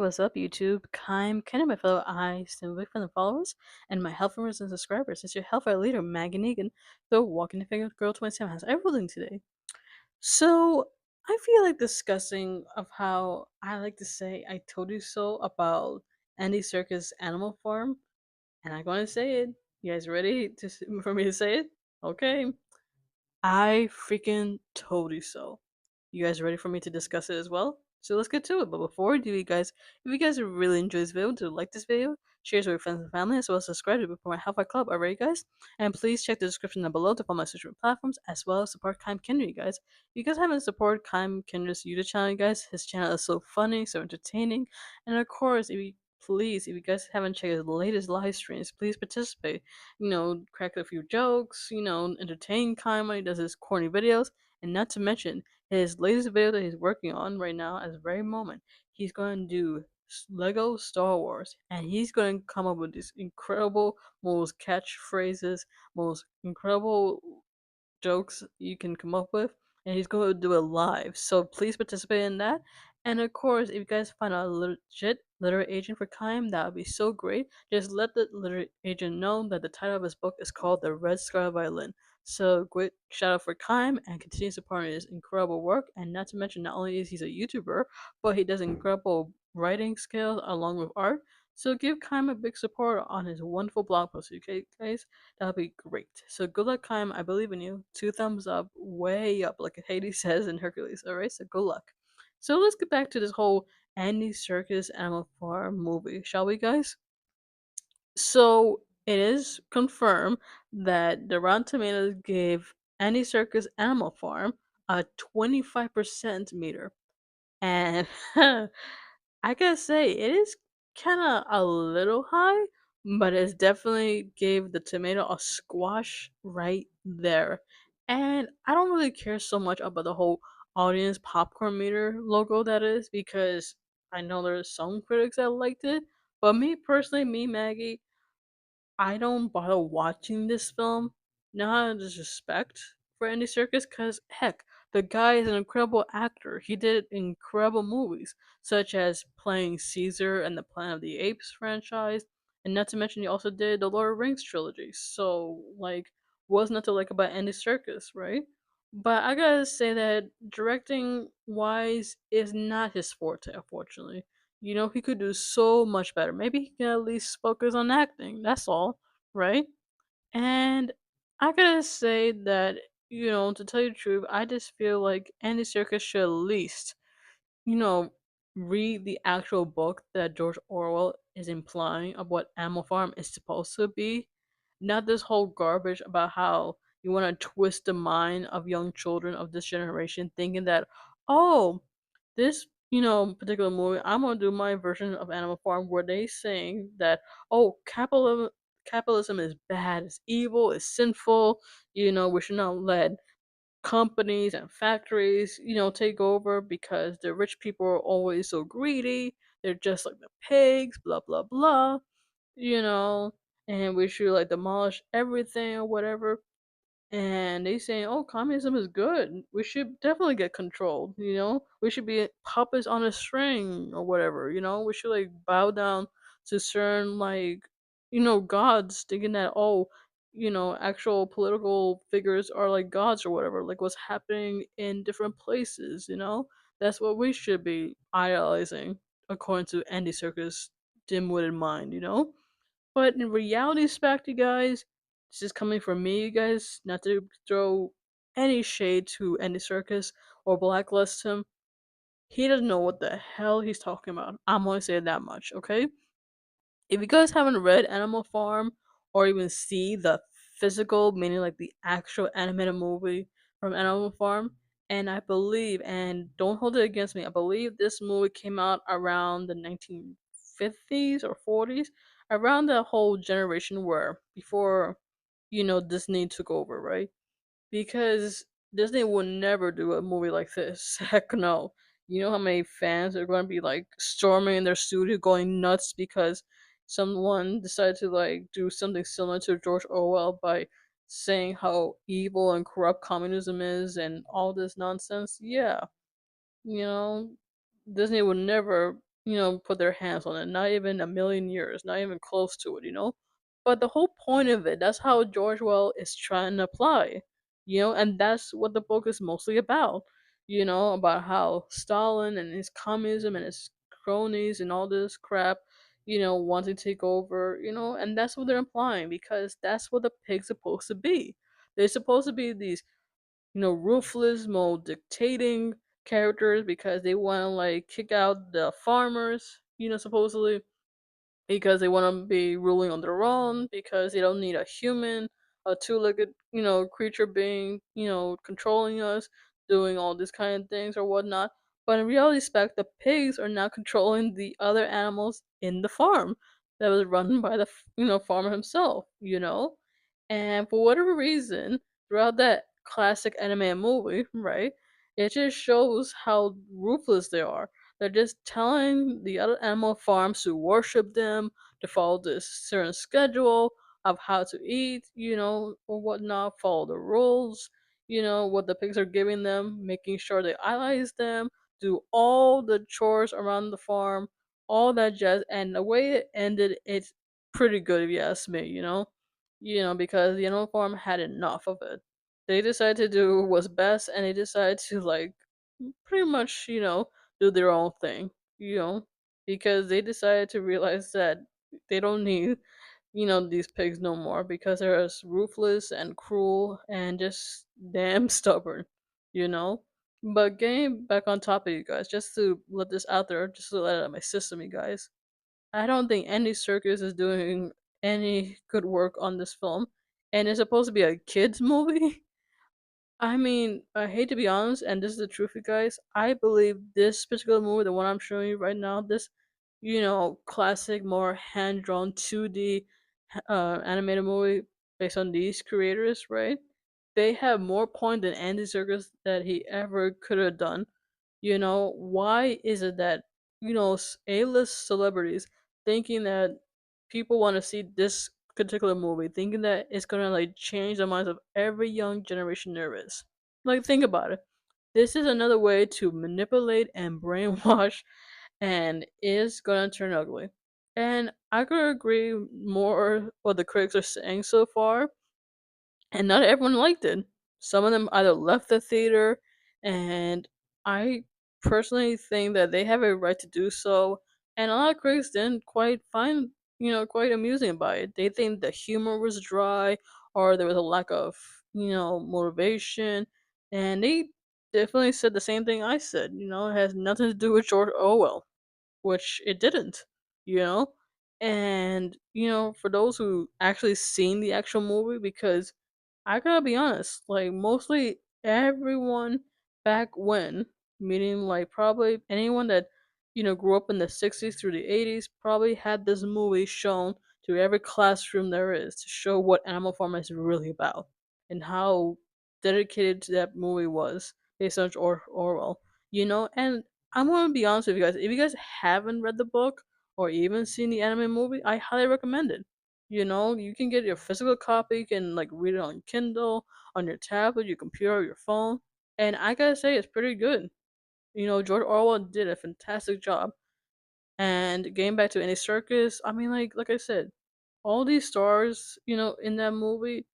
what's up, YouTube? I'm Kenny, my fellow eyes and big fan followers, and my health and subscribers. It's your health leader, Maggie Negan, the walking figure girl 27 has everything today. So, I feel like discussing of how I like to say I told you so about Andy Circus Animal Farm, and I'm going to say it. You guys ready for me to say it? Okay. I freaking told you so. You guys ready for me to discuss it as well? So let's get to it. But before we do, you guys, if you guys really enjoy this video, do like this video, share it with your friends and family, as well as subscribe to become my Hellfire Club. Alright, guys? And please check the description down below to follow my social platforms, as well as support Kaim Kendra, you guys. If you guys haven't supported Kaim Kendra's YouTube channel, you guys, his channel is so funny, so entertaining, and of course, if you guys haven't checked his latest live streams, please participate. Crack a few jokes, entertain Kaim when he does his corny videos, and not to mention his latest video that he's working on right now at the very moment. He's going to do Lego Star Wars, and he's going to come up with these incredible, most catchphrases, most incredible jokes you can come up with, and he's going to do it live. So please participate in that. And of course, if you guys find a legit literary agent for Kaim, that would be so great. Just let the literary agent know that the title of his book is called The Red Scarlet Violin. So great shout out for Kaim and continue supporting his incredible work. And not to mention, not only is he a YouTuber, but he does incredible writing skills along with art. So give Kaim a big support on his wonderful blog post, okay, guys? That'll be great. So good luck, Kaim. I believe in you. 2 thumbs up, way up, like Hades says in Hercules. Alright, so good luck. So let's get back to this whole Andy Circus Animal Farm movie, shall we, guys? So it is confirmed that the Rotten Tomatoes gave Andy Circus Animal Farm a 25% meter. And I gotta say, it is kind of a little high, but it's definitely gave the tomato a squash right there. And I don't really care so much about the whole audience popcorn meter logo that is, because I know there's some critics that liked it, but me personally, me Maggie, I don't bother watching this film. Not out of disrespect for Andy Serkis, because heck, the guy is an incredible actor. He did incredible movies, such as playing Caesar and the Planet of the Apes franchise, and not to mention he also did the Lord of the Rings trilogy. So, like, what's not to like about Andy Serkis, right? But I gotta say that directing wise is not his forte, unfortunately. He could do so much better. Maybe he can at least focus on acting. That's all, right? And I gotta say that, to tell you the truth, I just feel like Andy Serkis should at least, you know, read the actual book that George Orwell is implying of what Animal Farm is supposed to be. Not this whole garbage about how you want to twist the mind of young children of this generation, thinking that, oh, this, particular movie, I'm gonna do my version of Animal Farm where they saying that, oh, capitalism is bad, it's evil, it's sinful, we should not let companies and factories, take over because the rich people are always so greedy. They're just like the pigs, blah blah blah, you know, and we should like demolish everything or whatever. And they saying, "Oh, communism is good. We should definitely get controlled. We should be puppets on a string or whatever. We should like bow down to certain like, gods, thinking that actual political figures are like gods or whatever. Like what's happening in different places. That's what we should be idolizing, according to Andy Serkis' dim-witted mind. But in reality, fact, you guys, this is coming from me, you guys, not to throw any shade to Andy Serkis or blacklist him. He doesn't know what the hell he's talking about. I'm gonna say that much, okay? If you guys haven't read Animal Farm or even see the physical, meaning like the actual animated movie from Animal Farm, and I believe, and don't hold it against me, I believe this movie came out around the 1950s or 40s, around that whole generation where before, Disney took over, right? Because Disney will never do a movie like this. Heck no. You know how many fans are going to be like storming in their studio, going nuts because someone decided to like do something similar to George Orwell by saying how evil and corrupt communism is and all this nonsense. Yeah, you know, Disney would never put their hands on it. Not even a million years, not even close to it. But the whole point of it, that's how George Well is trying to apply, and that's what the book is mostly about, about how Stalin and his communism and his cronies and all this crap, want to take over, and that's what they're implying because that's what the pig's supposed to be. They're supposed to be these ruthless, more dictating characters because they want to like kick out the farmers, supposedly because they want to be ruling on their own because they don't need a human, a two-legged creature being controlling us, doing all these kind of things or whatnot. But in reality, spec the pigs are now controlling the other animals in the farm that was run by the farmer himself. And for whatever reason, throughout that classic anime movie, right, it just shows how ruthless they are. They're just telling the other animal farms to worship them, to follow this certain schedule of how to eat, or whatnot, follow the rules, what the pigs are giving them, making sure they idolize them, do all the chores around the farm, all that jazz. And the way it ended, it's pretty good if you ask me, because the animal farm had enough of it. They decided to do what's best and they decided to like pretty much do their own thing, because they decided to realize that they don't need these pigs no more because they're as ruthless and cruel and just damn stubborn. But getting back on topic, you guys, just to let this out there, just to let it out of my system, you guys. I don't think Andy Serkis is doing any good work on this film, and it's supposed to be a kids movie. I mean, I hate to be honest, and this is the truth, you guys. I believe this particular movie, the one I'm showing you right now, this classic, more hand drawn 2D animated movie based on these creators, right? They have more point than Andy Serkis that he ever could have done. Why is it that A-list celebrities thinking that people want to see this particular movie, thinking that it's gonna like change the minds of every young generation there is? Like, think about it. This is another way to manipulate and brainwash, and is gonna turn ugly. And I could agree more what the critics are saying so far, and not everyone liked it. Some of them either left the theater, and I personally think that they have a right to do so. And a lot of critics didn't quite find quite amusing by it. They think the humor was dry, or there was a lack of motivation, and they definitely said the same thing I said. It has nothing to do with George Orwell, which it didn't, you know? And for those who actually seen the actual movie, because I gotta be honest, like mostly everyone back when, meaning like probably anyone that grew up in the 60s through the 80s, probably had this movie shown to every classroom there is to show what Animal Farm is really about and how dedicated to that movie was based on Orwell. And I'm gonna be honest with you guys. If you guys haven't read the book or even seen the anime movie, I highly recommend it. You can get your physical copy, you can like read it on Kindle, on your tablet, your computer, your phone. And I gotta say it's pretty good. George Orwell did a fantastic job. And getting back to any circus, I mean like I said, all these stars in that movie,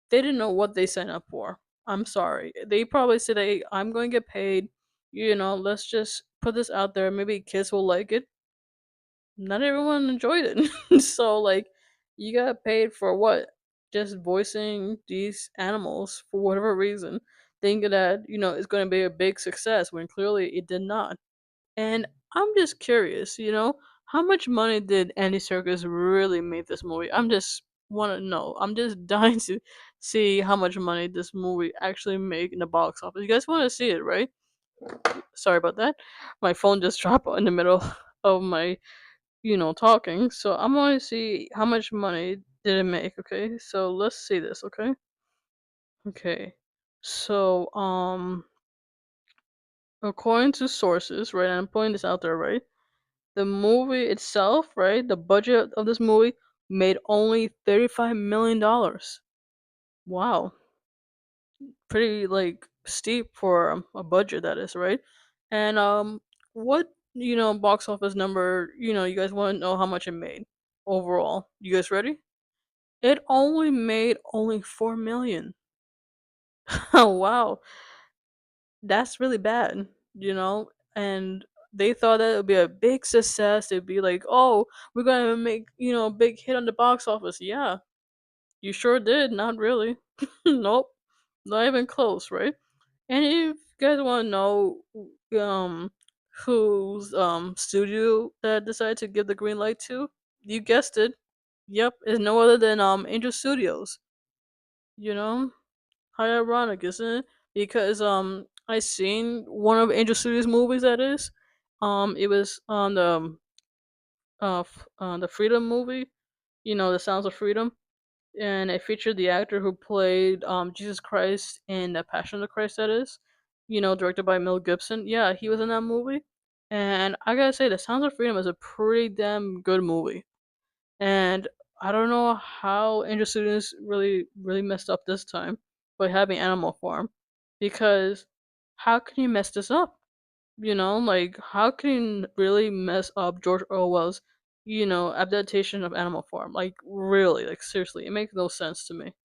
they didn't know what they signed up for. I'm sorry. They probably said, "Hey, I'm going to get paid. Let's just put this out there. Maybe kids will like it." Not everyone enjoyed it. So like, you got paid for what? Just voicing these animals for whatever reason, thinking that it's going to be a big success when clearly it did not. And I'm just curious, how much money did Andy Serkis really make this movie? I'm just want to know. I'm just dying to see how much money this movie actually made in the box office. You guys want to see it, right? Sorry about that. My phone just dropped in the middle of my talking. So I'm going to see how much money did it make. Okay, so let's see this. Okay, okay. So according to sources, right? I'm putting this out there, right? The movie itself, right? The budget of this movie made only $35 million. Wow, pretty like steep for a budget that is, right? And what box office number. You guys want to know how much it made overall. You guys ready? It only made only 4 million. Oh wow, that's really bad. And they thought that it would be a big success. It'd be like, oh, we're gonna make a big hit on the box office. Yeah, you sure did. Not really. Nope, not even close, right? And if you guys want to know whose studio that decided to give the green light to, you guessed it. Yep, it's no other than Angel Studios. You know, how ironic, isn't it? Because I seen one of Angel Studios movies that is. It was on the Freedom movie. The Sounds of Freedom, and it featured the actor who played Jesus Christ in The Passion of the Christ. That is, directed by Mel Gibson. Yeah, he was in that movie, and I gotta say, The Sounds of Freedom is a pretty damn good movie. And I don't know how Angel Studios really messed up this time by having Animal Farm, because how can you mess this up? Like how can you really mess up George Orwell's adaptation of Animal Farm? Like really, like seriously, it makes no sense to me.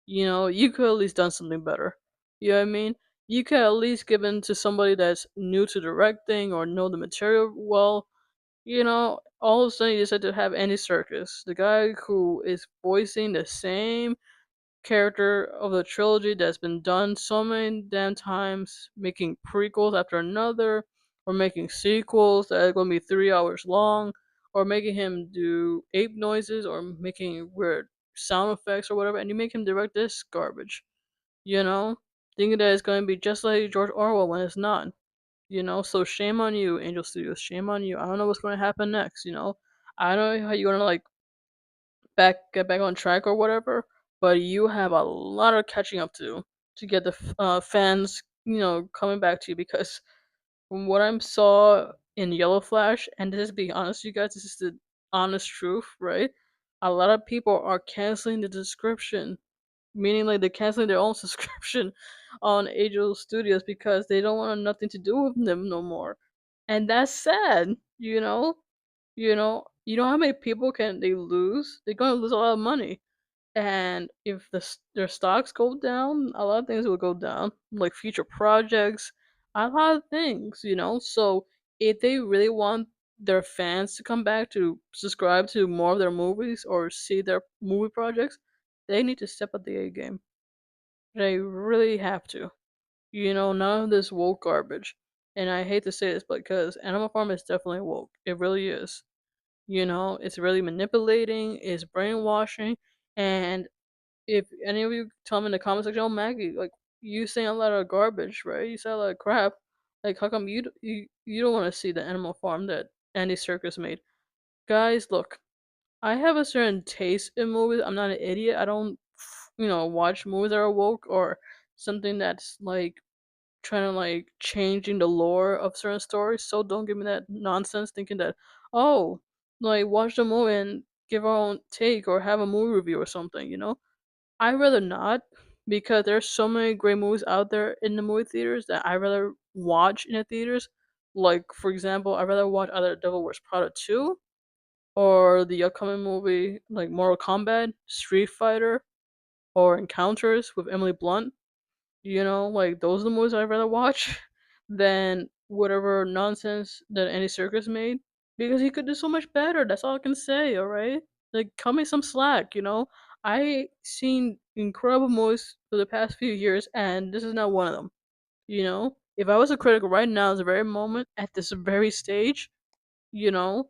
You could at least done something better. You know what I mean? You could at least given to somebody that's new to directing or know the material well. All of a sudden you decide to have Andy Serkis, the guy who is voicing the same character of the trilogy that's been done so many damn times, making prequels after another, or making sequels that are going to be 3 hours long, or making him do ape noises, or making weird sound effects or whatever, and you make him direct this garbage, you know? Thinking that it's going to be just like George Orwell when it's not. So shame on you, Angel Studios. Shame on you. I don't know what's going to happen next. I don't know how you're going to like get back on track or whatever, but you have a lot of catching up to do to get the fans, coming back to you, because from what I saw in Yellow Flash, and this is being honest, you guys, this is the honest truth, right? A lot of people are canceling the subscription, meaning like they're canceling their own subscription on Angel Studios because they don't want nothing to do with them no more, and that's sad. You know how many people can they lose? They're gonna lose a lot of money, and if their stocks go down, a lot of things will go down, like future projects, a lot of things. So if they really want their fans to come back to subscribe to more of their movies or see their movie projects, they need to step up the A game. They really have to. None of this woke garbage. And I hate to say this, because Animal Farm is definitely woke. It really is. It's really manipulating, it's brainwashing, and if any of you tell me in the comment section, "Oh, Maggie, like you saying a lot of garbage, right? You say a lot of crap. Like, how come you don't want to see the Animal Farm that Andy Serkis made?" Guys, look, I have a certain taste in movies. I'm not an idiot. I don't, watch movies that are woke or something that's like trying to like changing the lore of certain stories. So don't give me that nonsense thinking that, oh, like watch the movie and give our own take or have a movie review or something. I'd rather not, because there's so many great movies out there in the movie theaters that I'd rather watch in the theaters. Like, for example, I'd rather watch either Devil Wears Prada 2 or the upcoming movie like Mortal Kombat, Street Fighter, or Encounters with Emily Blunt. Like those are the movies I'd rather watch than whatever nonsense that Andy Serkis made, because he could do so much better. That's all I can say. All right, like cut me some slack. I seen incredible movies for the past few years, and this is not one of them. If I was a critic right now, at the very moment, at this very stage, you know,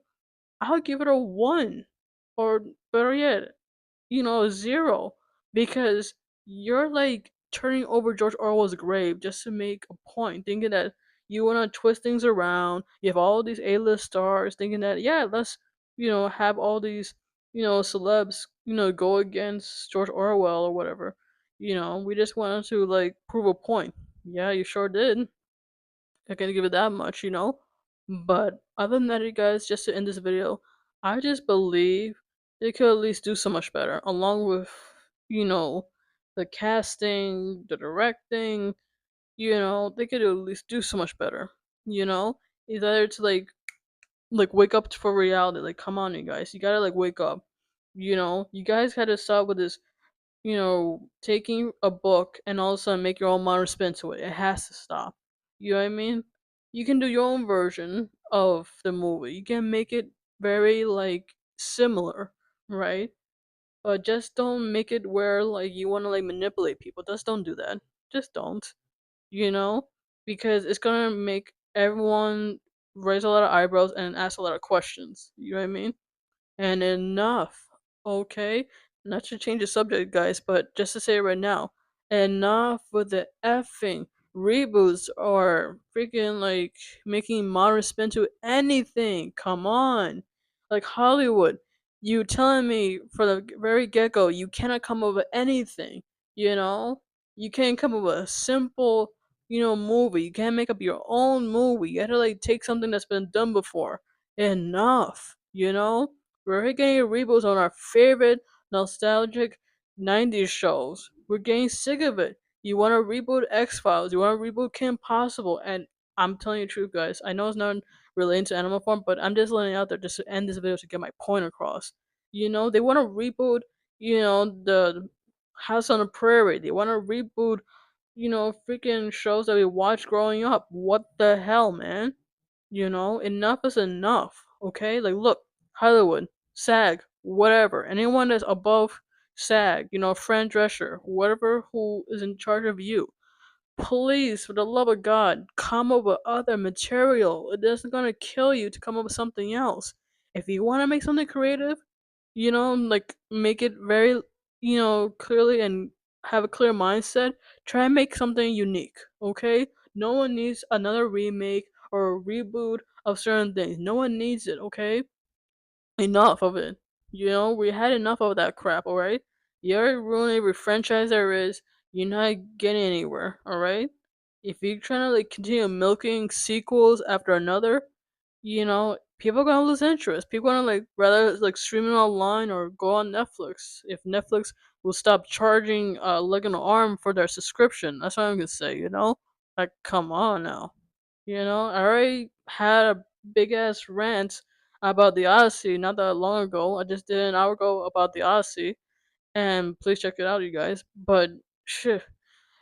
I'll give it a one, or better yet, a zero, because you're like turning over George Orwell's grave just to make a point, thinking that you want to twist things around. You have all these A-list stars thinking that, yeah, let's have all these celebs go against George Orwell or whatever. We just wanted to like prove a point. Yeah, you sure did. I can give it that much. But other than that, you guys, just to end this video, I just believe they could at least do so much better, along with, you know, the casting, the directing. They could at least do so much better. You know, either to like like wake up for reality. Like, come on, you guys, you gotta like wake up. You guys gotta stop with this. Taking a book and all of a sudden make your own modern spin to it. It has to stop. You know what I mean? You can do your own version of the movie. You can make it very like similar, right? But just don't make it where like you want to like manipulate people. Just don't do that. Just don't. You know, because it's gonna make everyone raise a lot of eyebrows and ask a lot of questions. You know what I mean? And enough, okay? Not to change the subject, guys, but just to say it right now, enough with the effing reboots or freaking like making modern spin to anything. Come on. Like Hollywood, you telling me for the very get go, you cannot come up with anything, you know? You can't come up with a simple, movie. You can't make up your own movie. You gotta like take something that's been done before. Enough, you know? We're getting reboots on our favorite nostalgic 90s shows. We're getting sick of it. You want to reboot X Files, you want to reboot Kim Possible, and I'm telling you the truth, guys. I know it's not related to Animal Farm, but I'm just letting it out there just to end this video to get my point across. They want to reboot, the House on the Prairie. They want to reboot, freaking shows that we watched growing up. What the hell, man? Enough is enough, okay? Like, look, Hollywood, SAG, whatever. Anyone that's above SAG, Fran Drescher, whatever who is in charge of you, please, for the love of God, come up with other material. It isn't gonna kill you to come up with something else. If you want to make something creative, like make it very, clearly and have a clear mindset, try and make something unique, okay? No one needs another remake or a reboot of certain things. No one needs it, okay? Enough of it. We had enough of that crap, alright? You already ruined every franchise there is. You're not getting anywhere, alright? If you're trying to like continue milking sequels after another, people are gonna lose interest. People are gonna like rather like stream it online or go on Netflix. If Netflix will stop charging a leg and an arm for their subscription, that's what I'm gonna say. Like, come on now. I already had a big ass rant about the Odyssey not that long ago. I just did an hour ago about the Odyssey, and please check it out, you guys. But shit,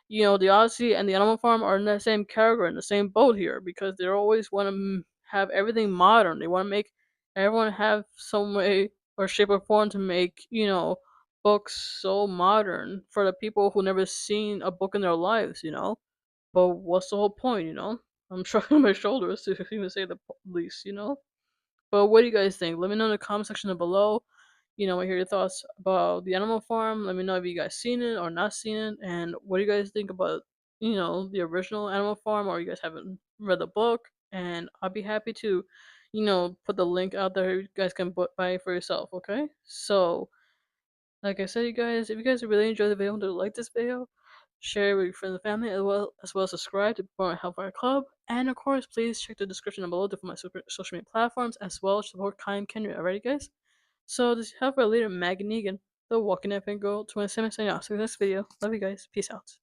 the Odyssey and the Animal Farm are in the same category, in the same boat here, because they always want to have everything modern. They want to make everyone have some way or shape or form to make, books so modern for the people who never seen a book in their lives. But what's the whole point? I'm shrugging my shoulders to even say the least. But what do you guys think? Let me know in the comment section below. I hear your thoughts about the Animal Farm. Let me know if you guys seen it or not seen it, and what do you guys think about the original Animal Farm, or you guys haven't read the book. And I'll be happy to, put the link out there. You guys can buy it for yourself. Okay, so like I said, you guys, if you guys really enjoyed the video and like this video, share it with your friends and family, as well as subscribe to support my Hellfire Club. And of course, please check the description down below to find my social media platforms, as well as support Kai and Kendra. Alrighty, guys. So this is Hellfire leader Maggie Negan, the Walking Effing Girl 27 signing off. So next video. Love you guys. Peace out.